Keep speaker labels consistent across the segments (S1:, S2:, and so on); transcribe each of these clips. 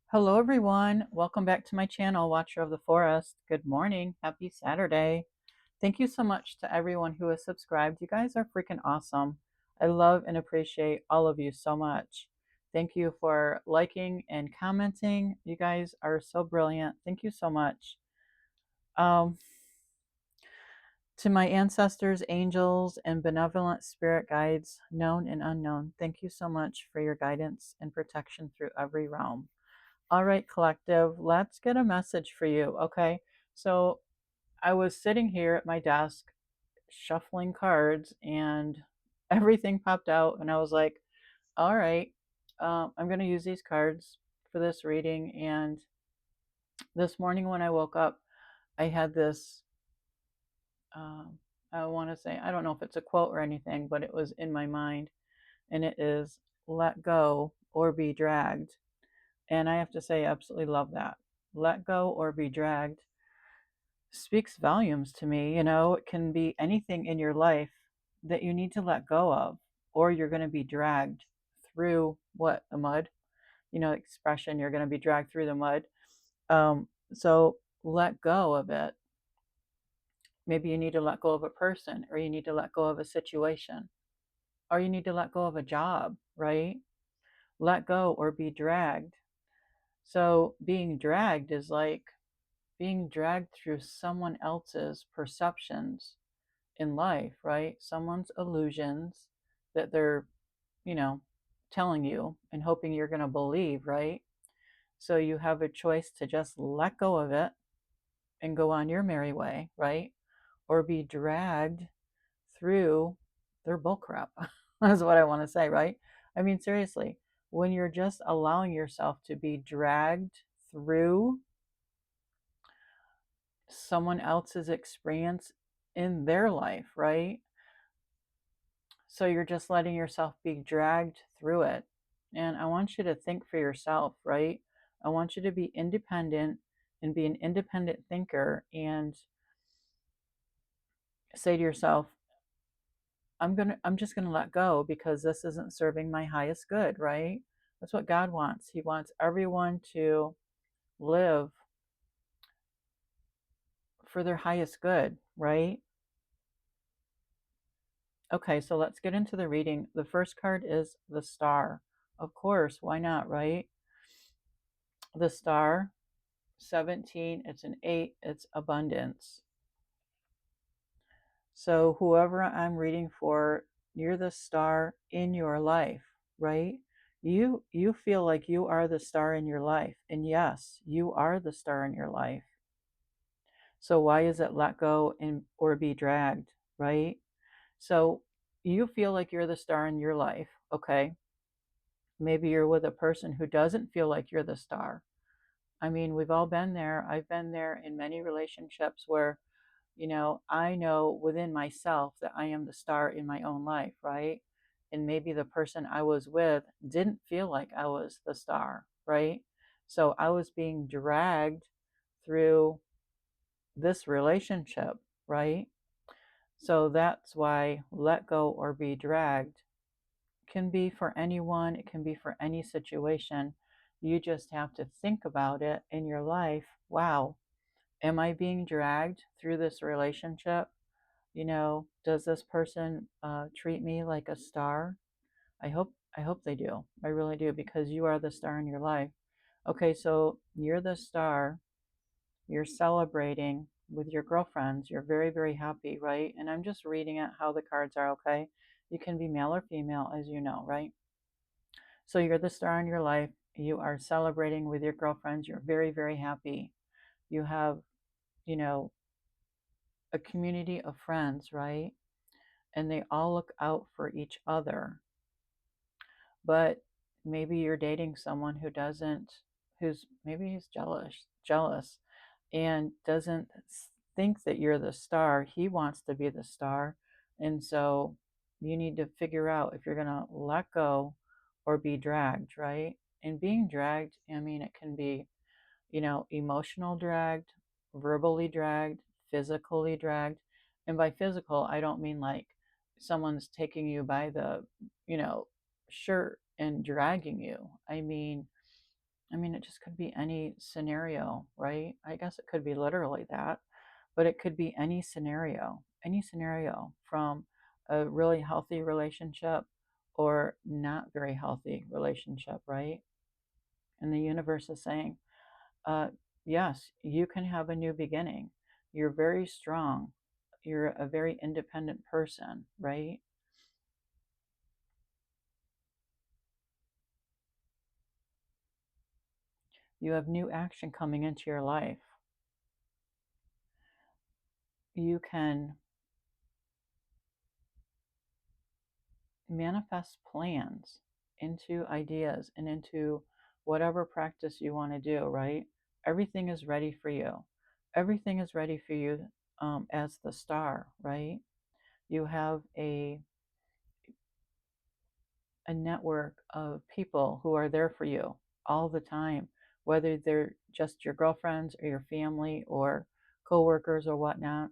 S1: Hello, everyone. Welcome back to my channel, Watcher of the Forest. Good morning. Happy Saturday. Thank you so much to everyone who has subscribed. You guys are freaking awesome. I love and appreciate all of you so much. Thank you for liking and commenting. You guys are so brilliant. Thank you so much. Um, to my ancestors, angels, and benevolent spirit guides, known and unknown, thank you so much for your guidance and protection through every realm. All right, collective, let's get a message for you. Okay. So I was sitting here at my desk shuffling cards and everything popped out. And I was like, all right, I'm going to use these cards for this reading. And this morning when I woke up, I had this, I want to say, I don't know if it's a quote or anything, but it was in my mind. And it is, let go or be dragged. And I have to say, I absolutely love that. Let go or be dragged speaks volumes to me. It can be anything in your life that you need to let go of, or you're going to be dragged through what? The mud? Expression, you're going to be dragged through the mud. So let go of it. Maybe you need to let go of a person, or you need to let go of a situation, or you need to let go of a job, right? Let go or be dragged. So being dragged is like being dragged through someone else's perceptions in life, right? Someone's illusions that they're, you know, telling you and hoping you're going to believe, right? So you have a choice to just let go of it and go on your merry way, right? Or be dragged through their bullcrap. That's what I want to say, right? I mean, seriously, when you're just allowing yourself to be dragged through someone else's experience in their life, right? So you're just letting yourself be dragged through it. And I want you to think for yourself, right? I want you to be independent and be an independent thinker and say to yourself, I'm just gonna let go because this isn't serving my highest good, right? That's what God wants. He wants everyone to live for their highest good, right? Okay, so let's get into the reading. The first card is the Star. Of course, why not, right? The Star, 17, it's an 8, it's abundance. So whoever I'm reading for, you're the star in your life, right? You feel like you are the star in your life. And yes, you are the star in your life. So why is it let go and or be dragged, right? So you feel like you're the star in your life, okay? Maybe you're with a person who doesn't feel like you're the star. I mean, we've all been there. I've been there in many relationships where I know within myself that I am the star in my own life, right? And maybe the person I was with didn't feel like I was the star, right? So I was being dragged through this relationship, right? So that's why let go or be dragged can be for anyone, it can be for any situation. You just have to think about it in your life. Wow, am I being dragged through this relationship? Does this person treat me like a star? I hope they do. I really do, because you are the star in your life. Okay, so you're the star. You're celebrating with your girlfriends. You're very, very happy, right? And I'm just reading it how the cards are, okay? You can be male or female, as you know, right? So you're the star in your life. You are celebrating with your girlfriends. You're very, very happy. You have, you know, a community of friends, right? And they all look out for each other. But maybe you're dating someone who doesn't, who's maybe he's jealous and doesn't think that you're the star. He wants to be the star. And so you need to figure out if you're going to let go or be dragged, right? And being dragged, I mean, it can be, emotional dragged, verbally dragged, physically dragged. And by physical, I don't mean like someone's taking you by the, you know, shirt and dragging you. I mean, I mean, it just could be any scenario, right? I guess it could be literally that, but it could be any scenario from a really healthy relationship or not very healthy relationship, right? And the universe is saying, uh, yes, you can have a new beginning. You're very strong. You're a very independent person, right? You have new action coming into your life. You can manifest plans into ideas and into whatever practice you want to do, right? Everything is ready for you. Everything is ready for you as the star, right? You have a network of people who are there for you all the time, whether they're just your girlfriends or your family or coworkers or whatnot.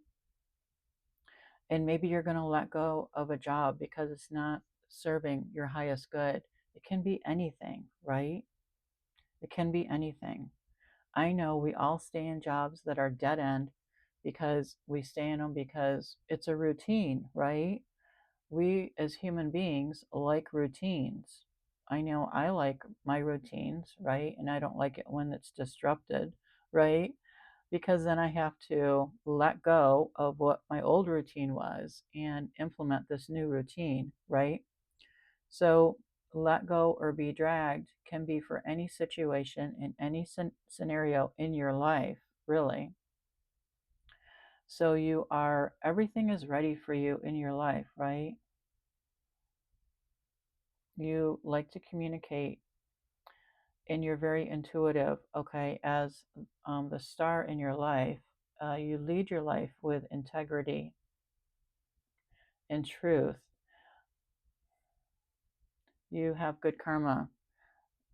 S1: And maybe you're going to let go of a job because it's not serving your highest good. It can be anything, right? It can be anything. I know we all stay in jobs that are dead end because we stay in them because it's a routine, right? We as human beings like routines. I know I like my routines, right? And I don't like it when it's disrupted, right? Because then I have to let go of what my old routine was and implement this new routine, right? So, let go or be dragged can be for any situation in any scenario in your life, really. So, everything is ready for you in your life, right? You like to communicate and you're very intuitive, okay? As the star in your life, you lead your life with integrity and truth. You have good karma.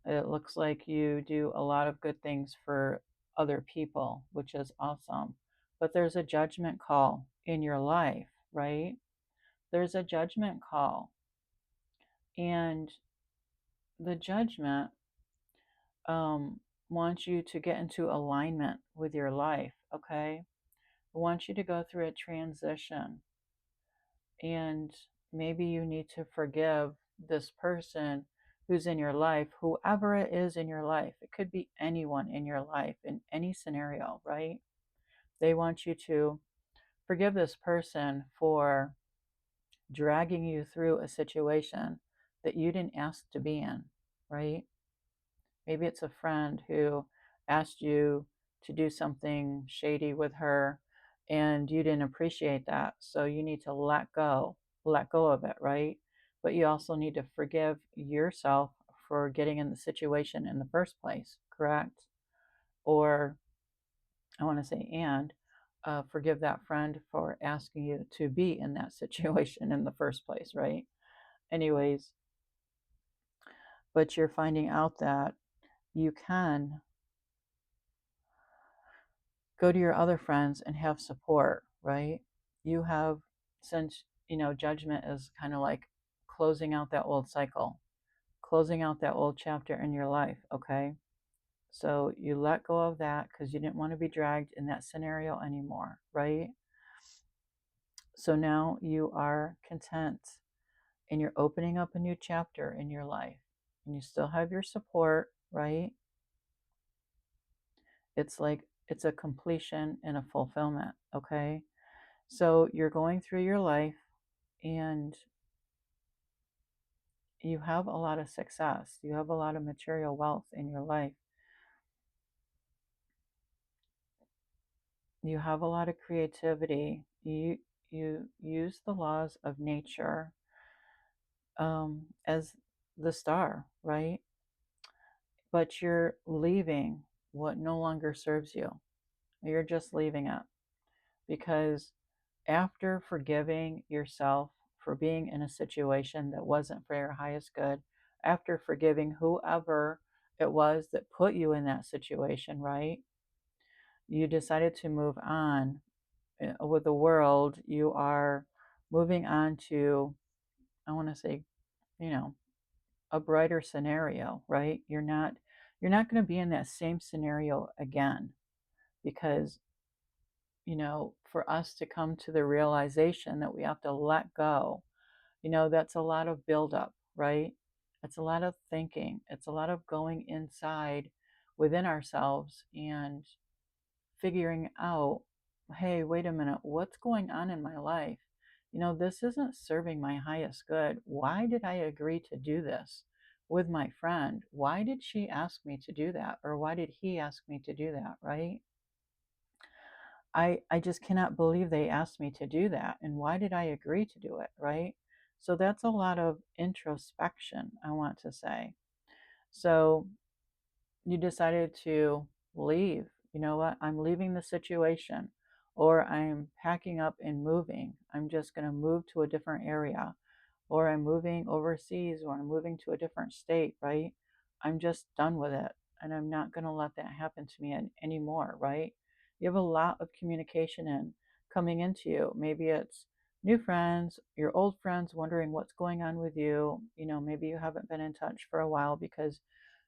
S1: It looks like you do a lot of good things for other people, which is awesome. But there's a judgment call in your life, right? There's a judgment call. And the judgment um, wants you to get into alignment with your life, okay? It wants you to go through a transition. And maybe you need to forgive this person who's in your life, whoever it is in your life. It could be anyone in your life in any scenario, right? They want you to forgive this person for dragging you through a situation that you didn't ask to be in, right? Maybe it's a friend who asked you to do something shady with her and you didn't appreciate that. So you need to let go of it, right? But you also need to forgive yourself for getting in the situation in the first place, correct? Or I want to say, and forgive that friend for asking you to be in that situation in the first place, right? Anyways, but you're finding out that you can go to your other friends and have support, right? You have, since, judgment is kind of like closing out that old cycle, closing out that old chapter in your life, okay? So you let go of that because you didn't want to be dragged in that scenario anymore, right? So now you are content and you're opening up a new chapter in your life and you still have your support, right? It's like it's a completion and a fulfillment, okay? So you're going through your life and you have a lot of success. You have a lot of material wealth in your life. You have a lot of creativity. You use the laws of nature as the star, right? But you're leaving what no longer serves you. You're just leaving it because after forgiving yourself for being in a situation that wasn't for your highest good, after forgiving whoever it was that put you in that situation, right? You decided to move on with the world. You are moving on to, I want to say, you know, a brighter scenario, right? You're not you're not going to be in that same scenario again because, for us to come to the realization that we have to let go, that's a lot of buildup, right? It's a lot of thinking. It's a lot of going inside within ourselves and figuring out, hey, wait a minute, what's going on in my life? This isn't serving my highest good. Why did I agree to do this with my friend? Why did she ask me to do that? Or why did he ask me to do that, right? I just cannot believe they asked me to do that. And why did I agree to do it, right? So that's a lot of introspection, I want to say. So you decided to leave. You know what? I'm leaving the situation, or I'm packing up and moving. I'm just going to move to a different area, or I'm moving overseas, or I'm moving to a different state, right? I'm just done with it, and I'm not going to let that happen to me anymore, right? You have a lot of communication coming into you. Maybe it's new friends, your old friends wondering what's going on with you. Maybe you haven't been in touch for a while because,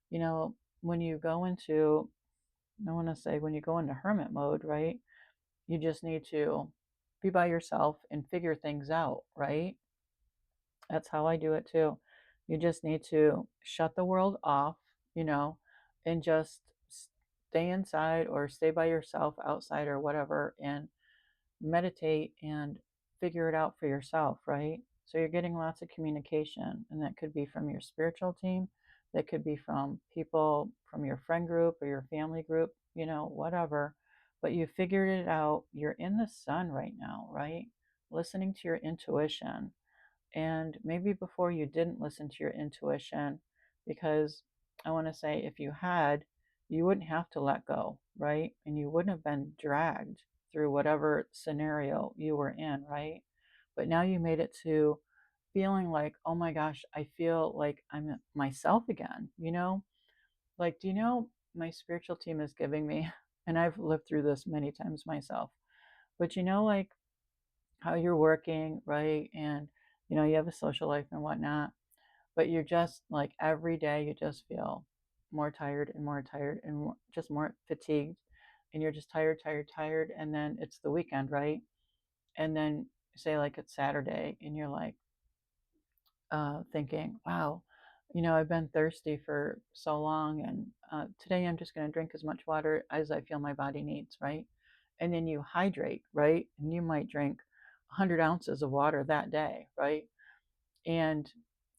S1: you know, when you go into, I want to say, when you go into hermit mode, right? You just need to be by yourself and figure things out, right? That's how I do it too. You just need to shut the world off, you know, and just stay inside or stay by yourself outside or whatever and meditate and figure it out for yourself, right? So you're getting lots of communication, and that could be from your spiritual team, that could be from people from your friend group or your family group, whatever. But you figured it out. You're in the sun right now, right? Listening to your intuition. And maybe before you didn't listen to your intuition because I want to say if you had, you wouldn't have to let go, right? And you wouldn't have been dragged through whatever scenario you were in, right? But now you made it to feeling like, oh my gosh, I feel like I'm myself again, Like, do you know my spiritual team is giving me, and I've lived through this many times myself, but like how you're working, right? And you have a social life and whatnot, but you're just like every day you just feel more tired and more tired and just more fatigued, and you're just tired, tired, tired, and then it's the weekend, right? And then say like it's Saturday, and you're like thinking, wow, I've been thirsty for so long, and today I'm just going to drink as much water as I feel my body needs, right? And then you hydrate, right? And you might drink 100 ounces of water that day, right? And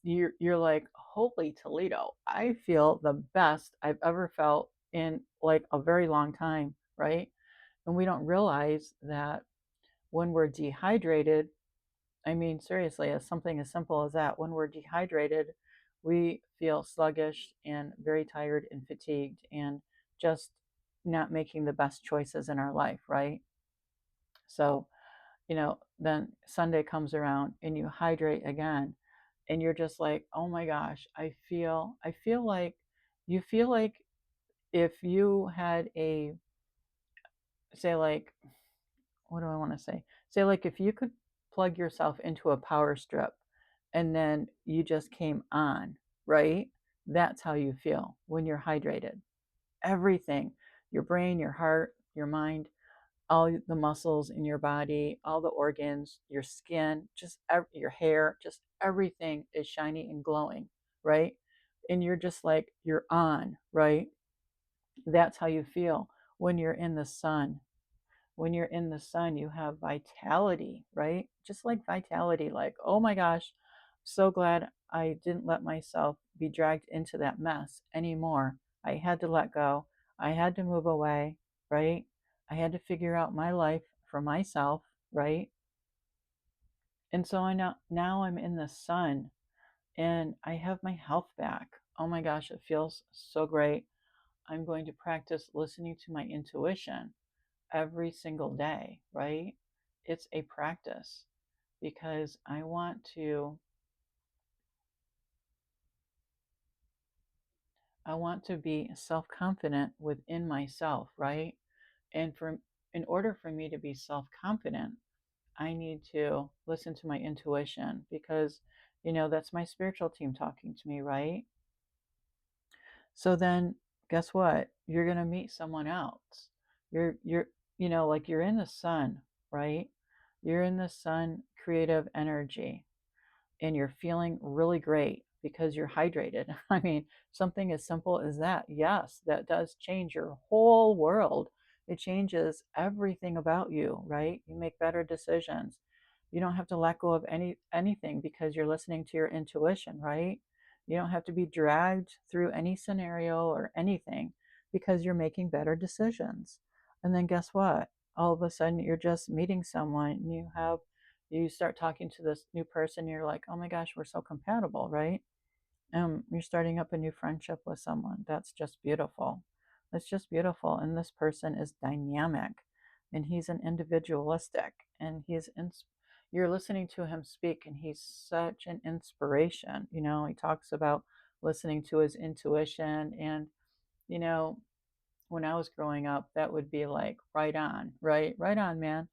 S1: you're like, holy Toledo, I feel the best I've ever felt in like a very long time, right? And we don't realize that when we're dehydrated, I mean, seriously, as something as simple as that, when we're dehydrated, we feel sluggish and very tired and fatigued and just not making the best choices in our life, right? So, then Sunday comes around and you hydrate again, and you're just like, oh my gosh, I feel like you feel like if you had say like, what do I want to say? Say like if you could plug yourself into a power strip and then you just came on, right? That's how you feel when you're hydrated. Everything, your brain, your heart, your mind, all the muscles in your body, all the organs, your skin, just your hair, just everything is shiny and glowing, right? And you're just like, you're on, right? That's how you feel when you're in the sun. When you're in the sun, you have vitality, right? Just like vitality, like, oh my gosh, so glad I didn't let myself be dragged into that mess anymore. I had to let go. I had to move away, right? I had to figure out my life for myself, right? And so now I'm in the sun and I have my health back. Oh my gosh, it feels so great. I'm going to practice listening to my intuition every single day, right? It's a practice because I want to be self-confident within myself, right? And in order for me to be self-confident, I need to listen to my intuition because that's my spiritual team talking to me, right? So then guess what? You're going to meet someone else. You're like you're in the sun, right? You're in the sun creative energy and you're feeling really great because you're hydrated. I mean, something as simple as that. Yes, that does change your whole world. It changes everything about you, right? You make better decisions. You don't have to let go of anything because you're listening to your intuition, right? You don't have to be dragged through any scenario or anything because you're making better decisions. And then guess what? All of a sudden you're just meeting someone and you start talking to this new person, you're like, oh my gosh, we're so compatible, right? You're starting up a new friendship with someone. That's just beautiful. That's just beautiful. And this person is dynamic and he's an individualistic and you're listening to him speak and he's such an inspiration. He talks about listening to his intuition and, you know, when I was growing up, that would be like right on, right? Right on, man.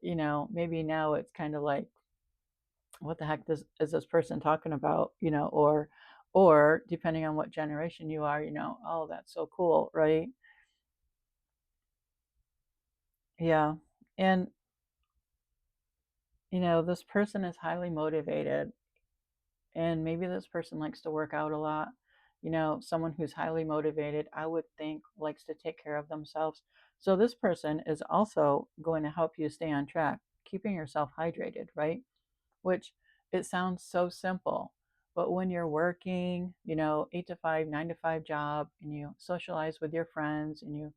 S1: Maybe now it's kind of like what the heck is this person talking about, or depending on what generation you are, oh, that's so cool, right? Yeah. And this person is highly motivated, and maybe this person likes to work out a lot. Someone who's highly motivated, I would think, likes to take care of themselves. So this person is also going to help you stay on track, keeping yourself hydrated, right? Which it sounds so simple. But when you're working, 8 to 5, 9 to 5 job, and you socialize with your friends, and you're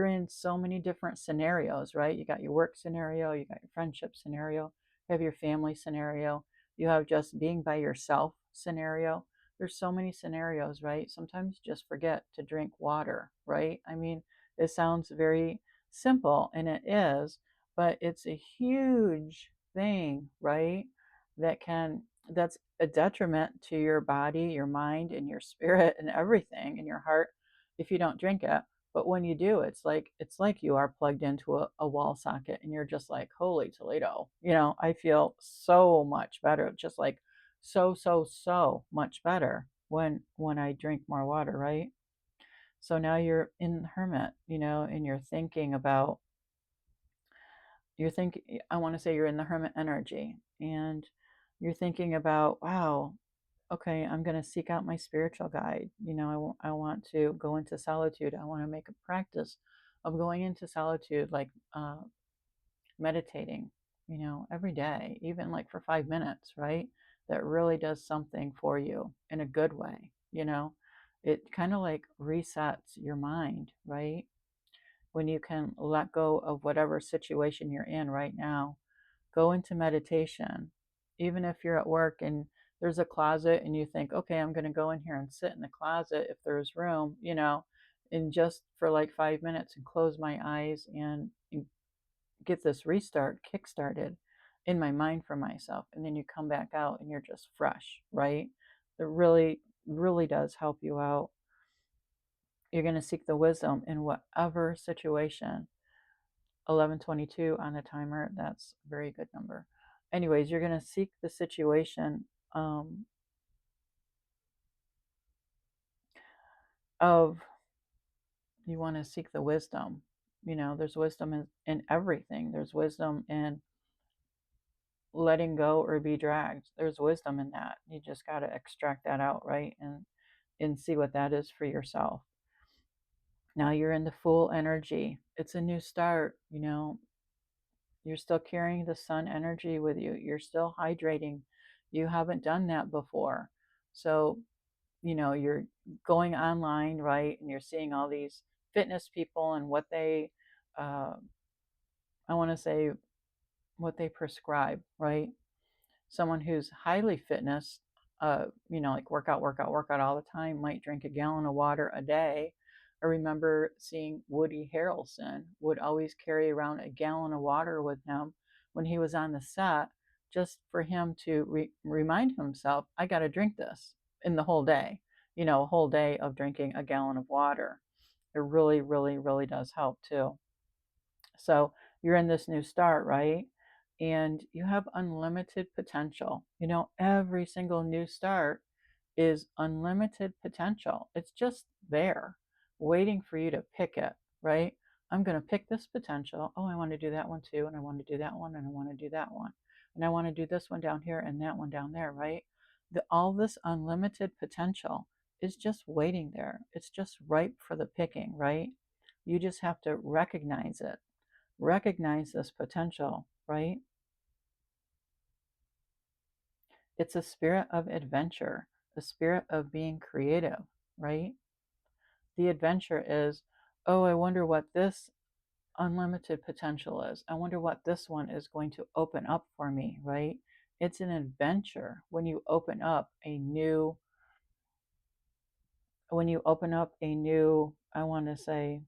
S1: in so many different scenarios, right? You got your work scenario, you got your friendship scenario, you have your family scenario, you have just being by yourself scenario. There's so many scenarios, right? Sometimes you just forget to drink water, right? I mean, it sounds very simple, and it is, but it's a huge thing, right? That's a detriment to your body, your mind, and your spirit, and everything, and your heart if you don't drink it. But when you do, it's like you are plugged into a wall socket, and you're just like, holy Toledo. I feel so much better, just like so much better when I drink more water, right? So now you're in the hermit, and I want to say you're in the hermit energy, and you're thinking about, wow, okay, I'm going to seek out my spiritual guide. I want to go into solitude. I want to make a practice of going into solitude, like meditating, every day, even like for 5 minutes, right? That really does something for you in a good way. It kind of like resets your mind, right? When you can let go of whatever situation you're in right now, go into meditation. Even if you're at work and there's a closet and you think, okay, I'm going to go in here and sit in the closet if there's room, and just for like 5 minutes and close my eyes and get this restart kick started in my mind for myself. And then you come back out and you're just fresh, right? It really, really does help you out. You're going to seek the wisdom in whatever situation. 11:22 on a timer, that's a very good number. Anyways, you're going to seek the situation of you want to seek the wisdom. There's wisdom in everything. There's wisdom in letting go or be dragged. There's wisdom in that. You just got to extract that out, right? And see what that is for yourself. Now you're in the full energy. It's a new start. You're still carrying the sun energy with you. You're still hydrating. You haven't done that before. So, you're going online, right? And you're seeing all these fitness people and uh, I want to say, what they prescribe, right? Someone who's highly fitness, like workout all the time, might drink a gallon of water a day. I remember seeing Woody Harrelson would always carry around a gallon of water with him when he was on the set, just for him to remind himself, I got to drink this in the whole day, a whole day of drinking a gallon of water. It really, really, really does help too. So you're in this new start, right? And you have unlimited potential. Every single new start is unlimited potential. It's just there, waiting for you to pick it, right? I'm going to pick this potential. Oh, I want to do that one too, and I want to do that one, and I want to do that one, and I want to do this one down here and that one down there, right? All this unlimited potential is just waiting there. It's just ripe for the picking, right? You just have to recognize it, recognize this potential, right? It's a spirit of adventure, a spirit of being creative, right? The adventure is, oh, I wonder what this unlimited potential is. I wonder what this one is going to open up for me, right? It's an adventure when you open up a new, I want to say,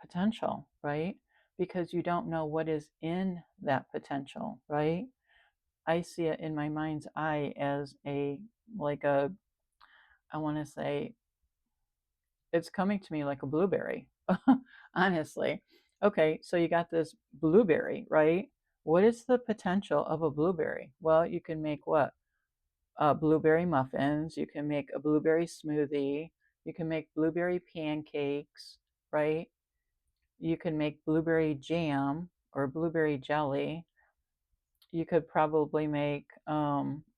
S1: potential, right? Because you don't know what is in that potential, right? I see it in my mind's eye as like a, I want to say, it's coming to me like a blueberry, honestly. Okay, so you got this blueberry, right? What is the potential of a blueberry? Well, you can make what? Blueberry muffins. You can make a blueberry smoothie. You can make blueberry pancakes, right? You can make blueberry jam or blueberry jelly. You could probably make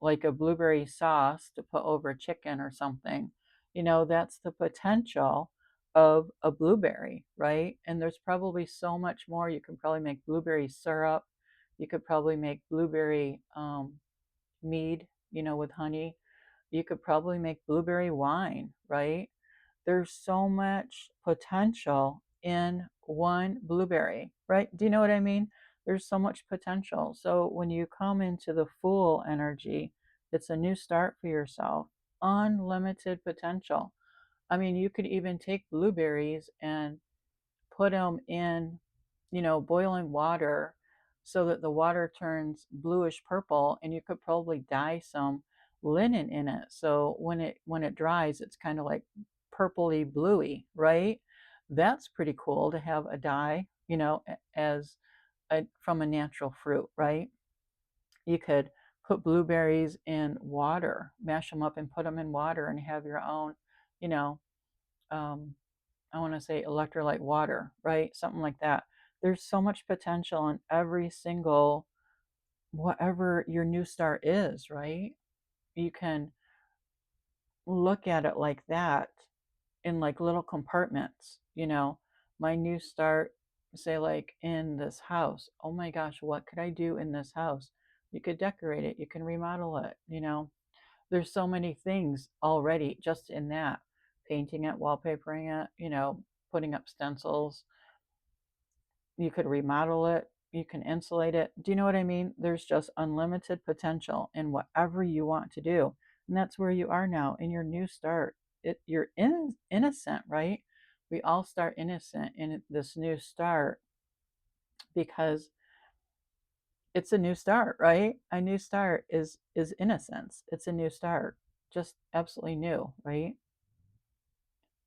S1: like a blueberry sauce to put over chicken or something. That's the potential of a blueberry, right? And there's probably so much more. You can probably make blueberry syrup. You could probably make blueberry mead, with honey. You could probably make blueberry wine, right? There's so much potential in one blueberry, right? Do you know what I mean? There's so much potential. So when you come into the Fool energy, it's a new start for yourself, unlimited potential. I mean, you could even take blueberries and put them in, boiling water so that the water turns bluish purple, and you could probably dye some linen in it. So when it dries, it's kind of like purpley bluey, right? That's pretty cool to have a dye, as from a natural fruit, right? You could put blueberries in water, mash them up and put them in water and have your own, you know, um, I want to say electrolyte water, right? Something like that. There's so much potential in every single, whatever your new start is, right? You can look at it like that in like little compartments, my new start, say like in this house. Oh my gosh, what could I do in this house? You could decorate it, you can remodel it. There's so many things already just in that. Painting it, wallpapering it, putting up stencils. You could remodel it, you can insulate it. Do you know what I mean? There's just unlimited potential in whatever you want to do. And that's where you are now in your new start. You're innocent, right? We all start innocent in this new start because it's a new start, right? A new start is innocence. It's a new start. Just absolutely new, right?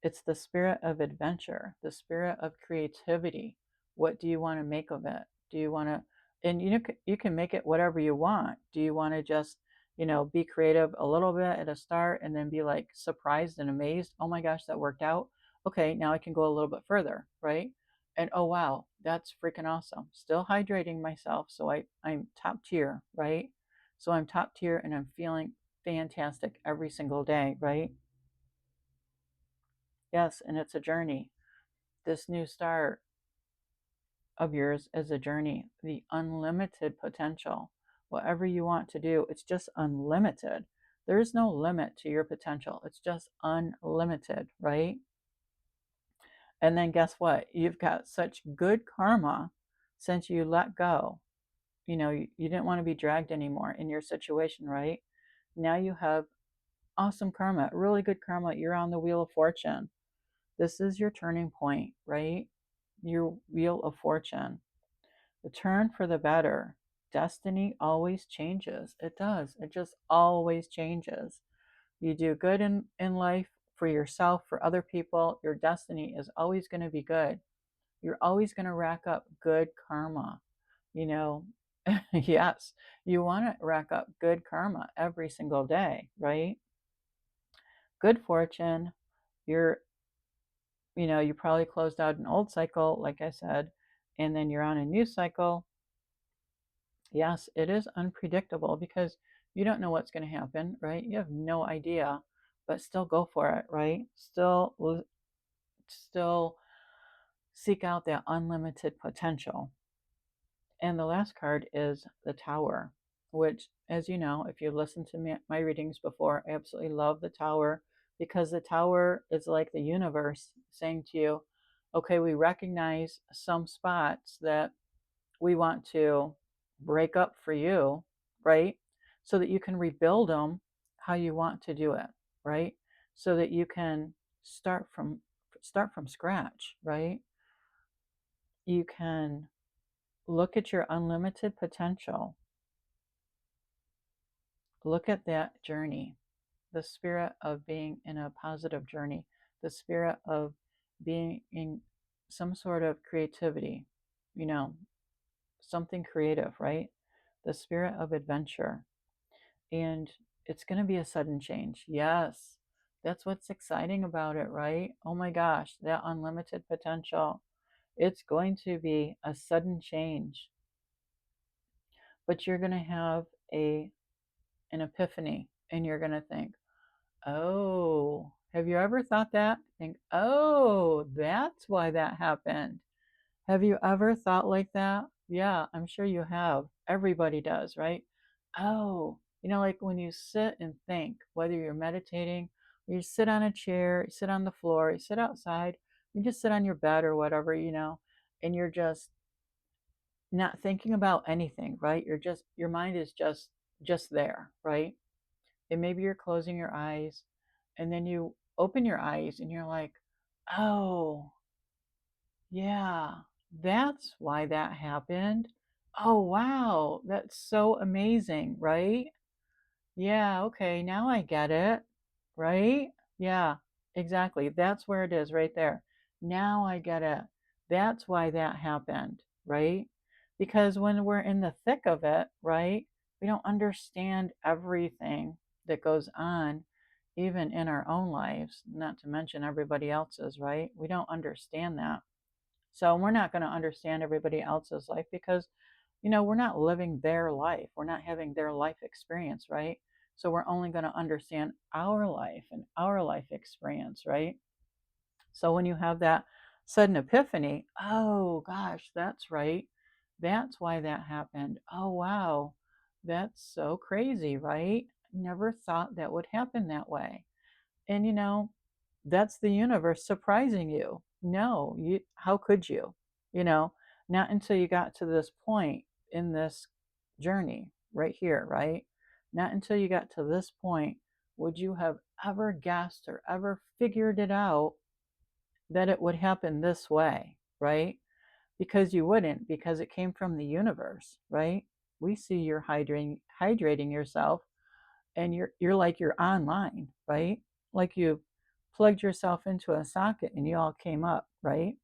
S1: It's the spirit of adventure, the spirit of creativity. What do you want to make of it? Do you want to, and you can make it whatever you want. Do you want to just, be creative a little bit at a start and then be like surprised and amazed? Oh my gosh, that worked out. Okay, now I can go a little bit further, right? And oh wow, that's freaking awesome. Still hydrating myself, so I'm top tier, right? So I'm top tier and I'm feeling fantastic every single day, right? Yes, and it's a journey. This new start of yours is a journey, the unlimited potential. Whatever you want to do, it's just unlimited. There is no limit to your potential. It's just unlimited, right? And then guess what? You've got such good karma since you let go. You didn't want to be dragged anymore in your situation, right? Now you have awesome karma, really good karma. You're on the wheel of fortune. This is your turning point, right? Your wheel of fortune. The turn for the better. Destiny always changes. It does. It just always changes. You do good in life for yourself, for other people. Your destiny is always going to be good. You're always going to rack up good karma. You know, yes, you want to rack up good karma every single day, right? good fortune. You're, you probably closed out an old cycle, like I said, and then you're on a new cycle. Yes, it is unpredictable because you don't know what's going to happen, right? You have no idea, but still go for it, right? Still seek out that unlimited potential. And the last card is the Tower, which, as you know, if you listened to my readings before, I absolutely love the Tower because the Tower is like the universe saying to you, okay, we recognize some spots that we want to break up for you, right? So that you can rebuild them how you want to do it, right? So that you can start from scratch, right? You can look at your unlimited potential. Look at that journey, the spirit of being in a positive journey, the spirit of being in some sort of creativity, you know, something creative, right? The spirit of adventure. And it's going to be a sudden change. Yes, that's what's exciting about it, right? Oh my gosh, that unlimited potential. It's going to be a sudden change, but you're going to have an epiphany and you're going to think, oh, have you ever thought that? Think, oh, that's why that happened. Have you ever thought like that? Yeah, I'm sure you have. Everybody does, right? Oh, like when you sit and think, whether you're meditating, or you sit on a chair, you sit on the floor, you sit outside, you just sit on your bed or whatever, and you're just not thinking about anything, right? Your mind is just there, right? And maybe you're closing your eyes and then you open your eyes and you're like, oh, yeah, that's why that happened. Oh, wow, that's so amazing, right? Yeah, okay, now I get it, right? Yeah, exactly. That's where it is right there. Now I get it. That's why that happened, right? Because when we're in the thick of it, right, we don't understand everything that goes on, even in our own lives, not to mention everybody else's, right? We don't understand that. So we're not going to understand everybody else's life because we're not living their life. We're not having their life experience, right? So we're only going to understand our life and our life experience, right? So when you have that sudden epiphany, oh gosh, that's right. That's why that happened. Oh wow, that's so crazy, right? Never thought that would happen that way. And that's the universe surprising you. No, how could you? You know, not until you got to this point in this journey right here, right? Not until you got to this point would you have ever guessed or ever figured it out that it would happen this way, right? Because you wouldn't, because it came from the universe, right? We see you're hydrating yourself and you're like you're online, right? Like you plugged yourself into a socket and you all came up, right?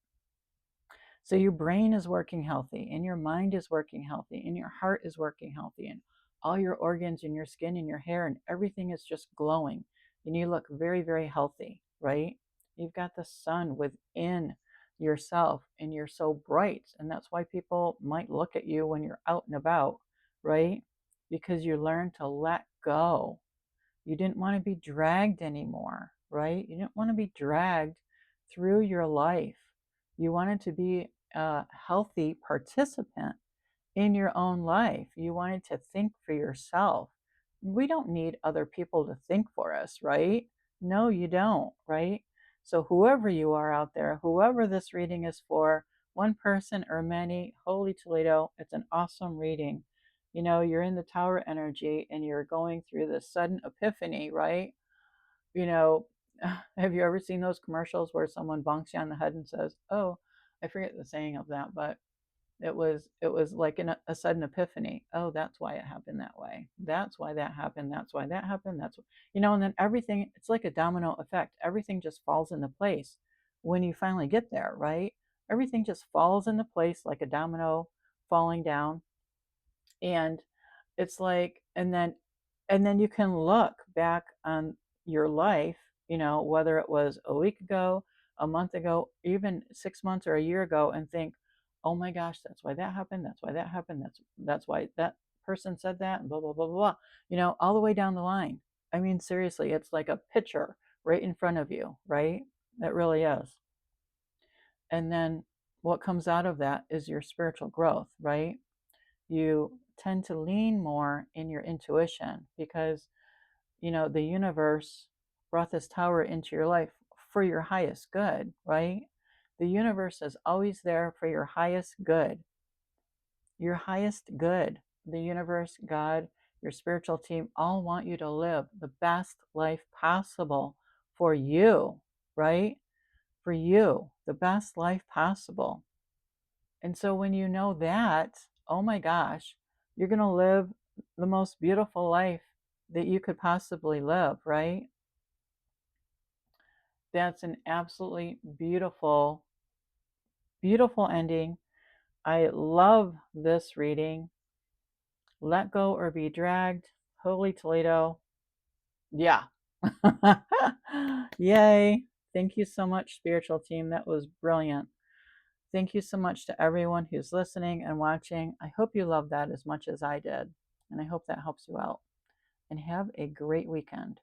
S1: So your brain is working healthy and your mind is working healthy and your heart is working healthy and all your organs and your skin and your hair and everything is just glowing and you look very, very healthy, right? You've got the sun within yourself and you're so bright. And that's why people might look at you when you're out and about, right? Because you learn to let go. You didn't want to be dragged anymore, right? You didn't want to be dragged through your life. You wanted to be a healthy participant in your own life. You wanted to think for yourself. We don't need other people to think for us, right? No, you don't, right? So, whoever you are out there, whoever this reading is for, one person or many, holy Toledo, it's an awesome reading. You're in the tower energy and you're going through this sudden epiphany, right? You know, have you ever seen those commercials where someone bonks you on the head and says, "Oh, I forget the saying of that, but it was like a sudden epiphany. Oh, that's why it happened that way. That's why that happened. That's why that happened. And then everything, it's like a domino effect. Everything just falls into place when you finally get there, right? Everything just falls into place like a domino falling down. And it's like, and then you can look back on your life whether it was a week ago, a month ago, even 6 months or a year ago, and think, oh my gosh, that's why that happened. That's why that happened. That's why that person said that, and blah, blah, blah, blah, blah. All the way down the line. I mean, seriously, it's like a picture right in front of you, right? It really is. And then what comes out of that is your spiritual growth, right? You tend to lean more in your intuition because, the universe brought this tower into your life for your highest good, right? The universe is always there for your highest good. Your highest good. The universe, God, your spiritual team all want you to live the best life possible for you, right? For you, the best life possible. And so when you know that, oh my gosh, you're going to live the most beautiful life that you could possibly live, right? That's an absolutely beautiful, beautiful ending. I love this reading. Let go or be dragged. Holy Toledo. Yeah. Yay. Thank you so much, spiritual team. That was brilliant. Thank you so much to everyone who's listening and watching. I hope you loved that as much as I did. And I hope that helps you out. And have a great weekend.